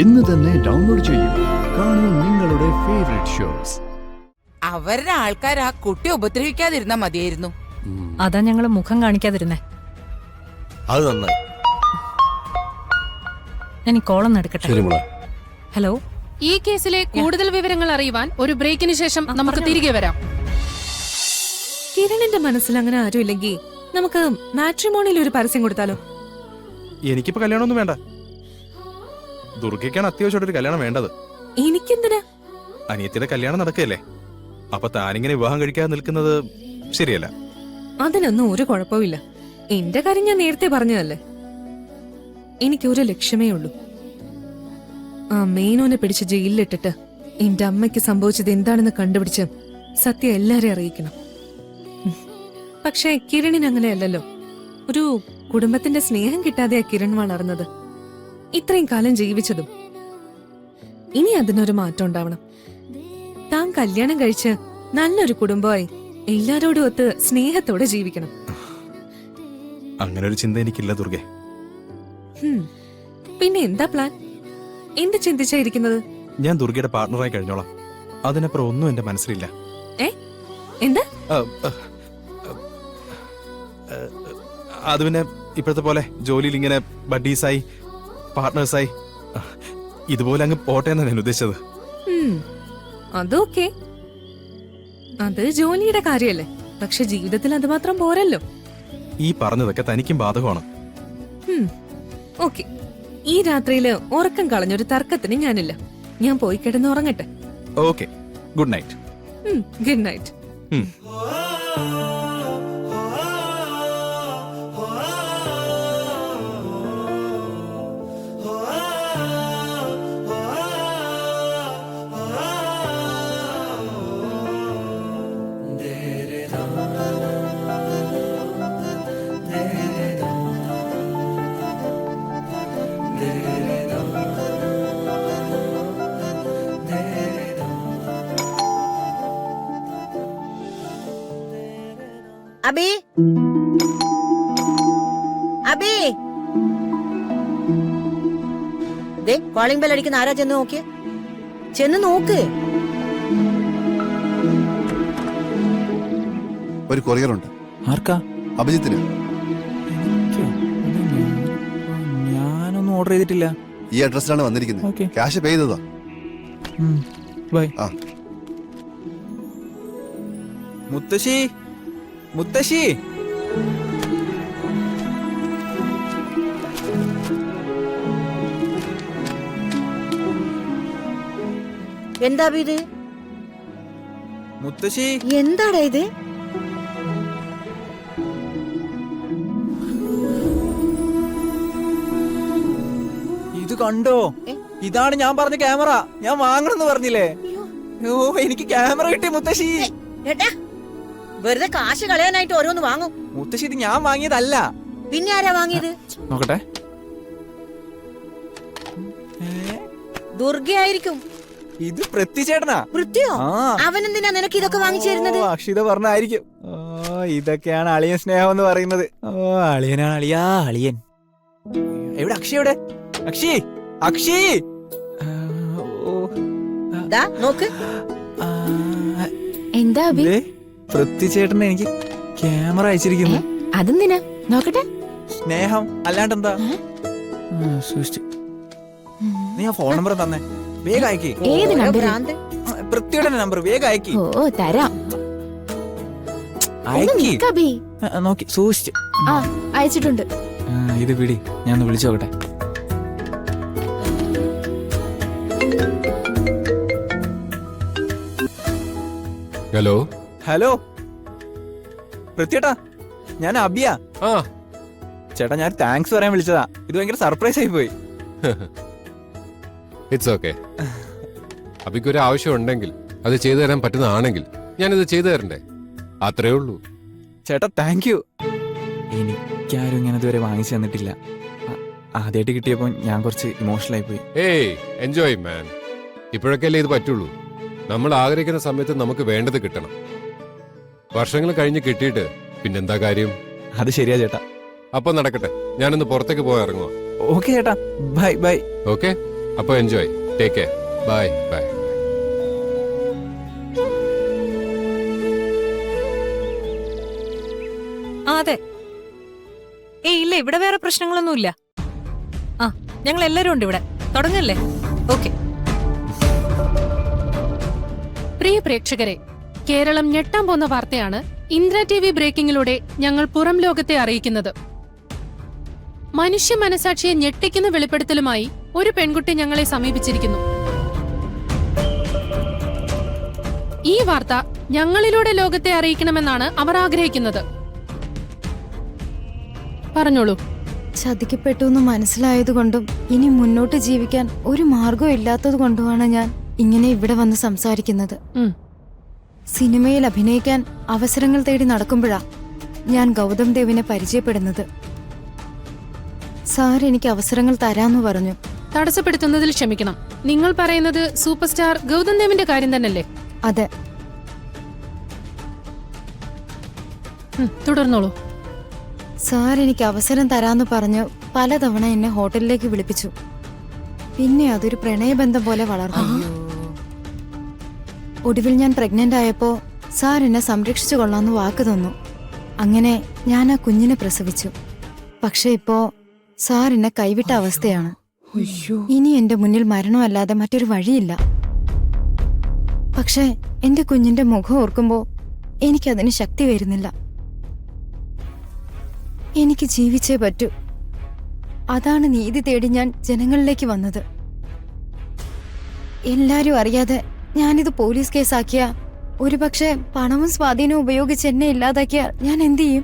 ഇന്ന് തന്നെ ഡൗൺലോഡ് ചെയ്യൂ. കാണൂ നിങ്ങളുടെ ഫേവറേറ്റ് ഷോസ്. അവരുടെ ആൾക്കാർ ആ കുട്ടി ഉപദ്രവിക്കാതിരുന്നാ മതിയായിരുന്നു. അതാ ഞങ്ങള് മുഖം കാണിക്കാതിരുന്നേ. അത് നന്നായി. ഞാൻ ഈ കോളൊന്ന് എടുക്കട്ടെ. ഹലോ, ഈ കേസിലെ കൂടുതൽ വിവരങ്ങൾ അറിയുവാൻ ഒരു ബ്രേക്കിന് ശേഷം നമുക്ക് തിരികെ വരാം. കിരണിന്റെ മനസ്സിൽ അങ്ങനെ ആരുമില്ലെങ്കിൽ നമുക്ക് മാട്രിമോണിയിൽ ഒരു പരസ്യം കൊടുത്താലോ? എനിക്കിപ്പോ കല്യാണമൊന്നും വേണ്ട. ദുർഗയ്ക്കാണ് അത്യാവശ്യമായിട്ടൊരു കല്യാണം വേണ്ടത്. എനിക്കെന്തിനാ? അനിയത്തിയുടെ കല്യാണം നടക്കുകയല്ലേ, അപ്പൊ താനിങ്ങനെ വിവാഹം കഴിക്കാതെ നിൽക്കുന്നത് ശരിയല്ല. അതിനൊന്നും ഒരു കുഴപ്പമില്ല. എന്റെ കാര്യം ഞാൻ നേരത്തെ പറഞ്ഞതല്ലേ. എനിക്കൊരു ലക്ഷ്യമേ ഉള്ളൂ. ആ മേനോനെ പിടിച്ച് ജയിലിലിട്ടിട്ട് എന്റെ അമ്മയ്ക്ക് സംഭവിച്ചത് എന്താണെന്ന് കണ്ടുപിടിച്ച് സത്യം എല്ലാരെയും അറിയിക്കണം. പക്ഷേ കിരണിന് അങ്ങനെയല്ലല്ലോ. ഒരു കുടുംബത്തിന്റെ സ്നേഹം കിട്ടാതെയാ കിരൺ വളർന്നത്, ഇത്രയും കാലം ജീവിച്ചതും. ഇനി അതിനൊരു മാറ്റം ഉണ്ടാവണം. താൻ കല്യാണം കഴിച്ച് നല്ലൊരു കുടുംബമായി എല്ലാരോടും ഒത്ത് സ്നേഹത്തോടെ ജീവിക്കണം. അങ്ങനെ ഒരു ചിന്ത എനിക്കില്ല ദുർഗെ. പിന്നെ എന്താ പ്ലാൻ? എന്ത് ചിന്തിച്ചായിരിക്കുന്നത്? ഞാൻ ദുർഗയുടെ പാർട്ണറായി കഴിഞ്ഞോളാം. അതിനപ്പുറം ഒന്നും എന്റെ മനസ്സിലില്ല. എന്താ? അത് പിന്നെ ഇപ്പോഴത്തെ പോലെ ജോലിയിൽ ഇങ്ങനെ ബഡീസായി പാർട്ട്നേഴ്സായി ഇതുപോലെ അങ്ങ് പോട്ടെ എന്നാണ് ഞാൻ ഉദ്ദേശിച്ചത്. അതൊക്കെ അത് ജോലിയുടെ കാര്യല്ലേ. പക്ഷെ ജീവിതത്തിൽ അത് മാത്രം പോരല്ലോ. ഈ പറഞ്ഞതൊക്കെ തനിക്കും ബാധകമാണ്. ഓക്കെ, ഈ രാത്രിയില് ഉറക്കം കളഞ്ഞൊരു തർക്കത്തിന് ഞാനില്ല. ഞാൻ പോയി കിടന്ന് ഉറങ്ങട്ടെ. Okay, good night. Good night. Abi, Abi, ദേ കോളിംഗ് ബെൽ അടിക്കുന്ന ആരാ? ചെന്ന് നോക്കിയേ, ചെന്ന് നോക്ക്. ഒരു കൊറിയറുണ്ട്. ആർക്കാ? അഭിജിത്തിന്. ഞാനൊന്നും ഓർഡർ ചെയ്തിട്ടില്ല. ഈ അഡ്രസ്സിലാണ് വന്നിരിക്കുന്നത്. ക്യാഷ് പേ ചെയ്തതാ. ബൈ. മുത്തശ്ശി, മുത്തശ്ശി, എന്താ ഇത്? മുത്തശ്ശി, എന്താടാ ഇത്? ഇത് കണ്ടോ? ഇതാണ് ഞാൻ പറഞ്ഞ ക്യാമറ. ഞാൻ വാങ്ങണമെന്ന് പറഞ്ഞില്ലേ? ഓ, എനിക്ക് ക്യാമറ കിട്ടി മുത്തശ്ശി. വെറുതെ കാശ് കളയാനായിട്ട് ഓരോന്ന് വാങ്ങും. മുത്തശ്ശി, ഇത് ഞാൻ വാങ്ങിയതല്ല. പിന്നെ ആരാ വാങ്ങിയത്? നോക്കട്ടെ. ദുർഗയായിരിക്കും. ഇത് പൃഥ്വിചേട്ടനാ. വൃത്തിയോ? അവനെന്തിനാ നിനക്ക് ഇതൊക്കെ വാങ്ങിച്ചു തരുന്നത്? അക്ഷിത പറഞ്ഞായിരിക്കും. ഓ, ഇതൊക്കെയാണ് അളിയൻ സ്നേഹം എന്ന് പറയുന്നത്. ഓ, അളിയനാണ് അളിയാ, അളിയൻ. എവിടെ അക്ഷയ്? എവിടെ അക്ഷി? അക്ഷി, നോക്ക്. എന്താ പൃഥ്വിചേട്ടൻ എനിക്ക് ക്യാമറ അയച്ചിരിക്കുന്നു. അതെന്തിനാ? നോക്കട്ടെ. സ്നേഹം അല്ലാണ്ടെന്താ? സൂക്ഷിച്ചു. നീ ആ ഫോൺ നമ്പർ തന്നെ വേഗം അയക്കി. ഏത് നമ്പർ? പൃഥ്വിയുടെ നമ്പർ വേഗം അയക്കി. ഓ, തരാം. അയക്കി. നോക്കി സൂക്ഷിച്ചു. അയച്ചിട്ടുണ്ട്. ഇത് വിടി, ഞാൻ ഒന്ന് വിളിച്ചു നോക്കട്ടെ. ഹലോ. ഹലോ പൃഥ്വിയേട്ടാ, ഞാൻ അബിയ. ചേട്ടാ, ഞാൻ താങ്ക്സ് പറയാൻ വിളിച്ചതാ. ഇത് ഭയങ്കര സർപ്രൈസ് ആയി പോയി. It's okay. അബിക്കൊരു ആവശ്യം ഉണ്ടെങ്കിൽ അത് ചെയ്തു തരാൻ പറ്റുന്നതാണെങ്കിൽ ഞാനിത് ചെയ്തു തരണ്ടേ? അത്രേ ഉള്ളൂ. ചേട്ടാ, താങ്ക് യു. എനിക്കാരും ഇങ്ങനെ ഇതുവരെ വാങ്ങിച്ചു തന്നിട്ടില്ല. ആദ്യമായിട്ട് കിട്ടിയപ്പോൾ ഞാൻ കുറച്ച് ഇമോഷണൽ ആയി പോയി. ഏയ്, എൻജോയ് മാൻ. ഇപ്പോഴൊക്കെയല്ലേ ഇത് പറ്റുള്ളൂ. നമ്മൾ ആഗ്രഹിക്കുന്ന സമയത്ത് നമുക്ക് വേണ്ടത് കിട്ടണം. വർഷങ്ങൾ കഴിഞ്ഞ് കിട്ടിയിട്ട് പിന്നെന്താ കാര്യം? അത് ശരിയാ ചേട്ടാ. അപ്പൊ നടക്കട്ടെ, ഞാനൊന്ന് പുറത്തേക്ക് പോയി ഇറങ്ങുക. ഓക്കെ ചേട്ടാ, ബൈ ബൈ. ഓക്കെ, അപ്പൊ enjoy. Take care. Bye bye. അതെ. ഇല്ല, ഇവിടെ വേറെ പ്രശ്നങ്ങളൊന്നുമില്ല. ആ, ഞങ്ങൾ എല്ലാരും ഉണ്ട് ഇവിടെ. തുടങ്ങല്ലേ? ഓക്കെ. പ്രിയ പ്രേക്ഷകരെ, കേരളം ഞെട്ടാൻ പോന്ന വാർത്തയാണ് ഇന്ദ്ര TV ബ്രേക്കിംഗിലൂടെ ഞങ്ങൾ പുറം ലോകത്തെ അറിയിക്കുന്നത്. മനുഷ്യ മനസാക്ഷിയെ ഞെട്ടിക്കുന്ന വെളിപ്പെടുത്തലുമായി ഒരു പെൺകുട്ടി ഞങ്ങളെ സമീപിച്ചിരിക്കുന്നു. ഈ വാർത്ത ഞങ്ങളിലൂടെ ലോകത്തെ അറിയിക്കണമെന്നാണ് അവർ ആഗ്രഹിക്കുന്നത്. പറഞ്ഞോളൂ. ചതിക്കപ്പെട്ടു എന്ന് മനസ്സിലായതുകൊണ്ടും ഇനി മുന്നോട്ട് ജീവിക്കാൻ ഒരു മാർഗവും ഇല്ലാത്തത് കൊണ്ടുമാണ് ഞാൻ ഇങ്ങനെ ഇവിടെ വന്ന് സംസാരിക്കുന്നത്. സിനിമയിൽ അഭിനയിക്കാൻ അവസരങ്ങൾ തേടി നടക്കുമ്പോഴാ ഞാൻ ഗൗതം ദേവിനെ പരിചയപ്പെടുന്നത്. സാർ എനിക്ക് അവസരങ്ങൾ തരാന്ന് പറഞ്ഞു. തടസ്സപ്പെടുത്തുന്നതിൽ ക്ഷമിക്കണം. നിങ്ങൾ പറയുന്നത് സൂപ്പർ സ്റ്റാർ ഗൗതം ദേവിന്റെ കാര്യം തന്നെയല്ലേ? അതെ. തുടർന്നോളൂ. സാർ എനിക്ക് അവസരം തരാന്ന് പറഞ്ഞു പലതവണ എന്നെ ഹോട്ടലിലേക്ക് വിളിപ്പിച്ചു. പിന്നെ അതൊരു പ്രണയബന്ധം പോലെ വളർന്നു. ഒടുവിൽ ഞാൻ പ്രഗ്നന്റ് ആയപ്പോ സാർ എന്നെ സംരക്ഷിച്ചു കൊള്ളാന്ന് വാക്ക് തന്നു. അങ്ങനെ ഞാൻ ആ കുഞ്ഞിനെ പ്രസവിച്ചു. പക്ഷെ ഇപ്പോ സാർ എന്നെ കൈവിട്ട അവസ്ഥയാണ്. ഇനി എന്റെ മുന്നിൽ മരണമല്ലാതെ മറ്റൊരു വഴിയില്ല. പക്ഷെ എന്റെ കുഞ്ഞിന്റെ മുഖം ഓർക്കുമ്പോ എനിക്കതിന് ശക്തി വരുന്നില്ല. എനിക്ക് ജീവിച്ചേ പറ്റൂ. അതാണ് നീതി തേടി ഞാൻ ജനങ്ങളിലേക്ക് വന്നത്. എല്ലാരും അറിയാതെ ഞാനിത് പോലീസ് കേസാക്കിയ, ഒരുപക്ഷെ പണവും സ്വാധീനവും ഉപയോഗിച്ച് എന്നെ ഇല്ലാതാക്കിയ ഞാൻ എന്ത് ചെയ്യും?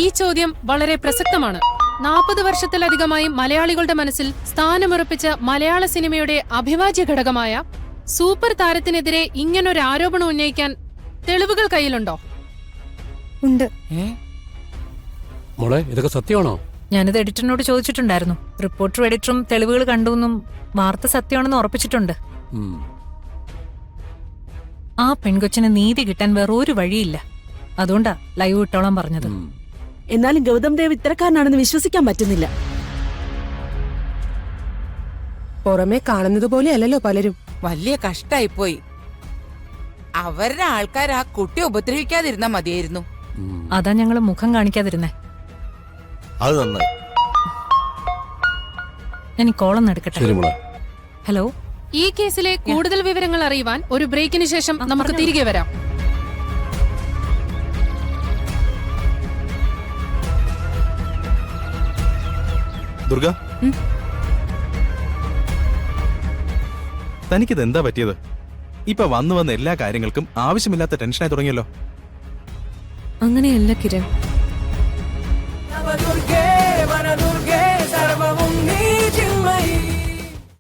ഈ ചോദ്യം വളരെ പ്രസക്തമാണ്. 40 വർഷത്തിലധികമായി മലയാളികളുടെ മനസ്സിൽ സ്ഥാനമുറപ്പിച്ച മലയാള സിനിമയുടെ അഭിവാജ്യ ഘടകമായ സൂപ്പർ താരത്തിനെതിരെ ഇങ്ങനൊരു ആരോപണം ഉന്നയിക്കാൻ തെളിവുകൾ കയ്യിലുണ്ടോ? ഉണ്ട്. മോളെ, ഇതൊക്കെ സത്യമാണോ? ഞാനിത് എഡിറ്ററിനോട് ചോദിച്ചിട്ടുണ്ടായിരുന്നു. റിപ്പോർട്ടറും എഡിറ്ററും തെളിവുകൾ കണ്ടുവെന്നും വാർത്ത സത്യമാണെന്ന് ഉറപ്പിച്ചിട്ടുണ്ട്. ആ പെൺകൊച്ചിന് നീതി കിട്ടാൻ വേറെ ഒരു വഴിയില്ല. അതുകൊണ്ടാ ലൈവ് ഇട്ടോളാൻ പറഞ്ഞത്. എന്നാലും ഗൗതം ദേവ് ഇത്തരക്കാരനാണെന്ന് വിശ്വസിക്കാൻ പറ്റുന്നില്ല. പുറമെ കാണുന്നത് പോലെയല്ലല്ലോ പലരും. വലിയ കഷ്ടായിപ്പോയി. അവരുടെ ആൾക്കാർ ആ കുട്ടിയെ ഉപദ്രവിക്കാതിരുന്നാ മതിയായിരുന്നു. അതാ ഞങ്ങള് മുഖം കാണിക്കാതിരുന്നേ. അത് നന്നായി. ഞാൻ ഈ കോളൊന്ന് എടുക്കട്ടെ. ഹലോ. ഈ കേസിലെ കൂടുതൽ വിവരങ്ങൾ അറിയുവാൻ ഒരു ബ്രേക്കിന് ശേഷം നമുക്ക് തിരികെ വരാം. ദുർഗ, തനിക്കിത് എന്താ പറ്റിയത്? ഇപ്പൊ വന്നു വന്ന എല്ലാ കാര്യങ്ങൾക്കും ആവശ്യമില്ലാത്ത ടെൻഷനായി തുടങ്ങിയല്ലോ. അങ്ങനെയല്ല കിരൺ.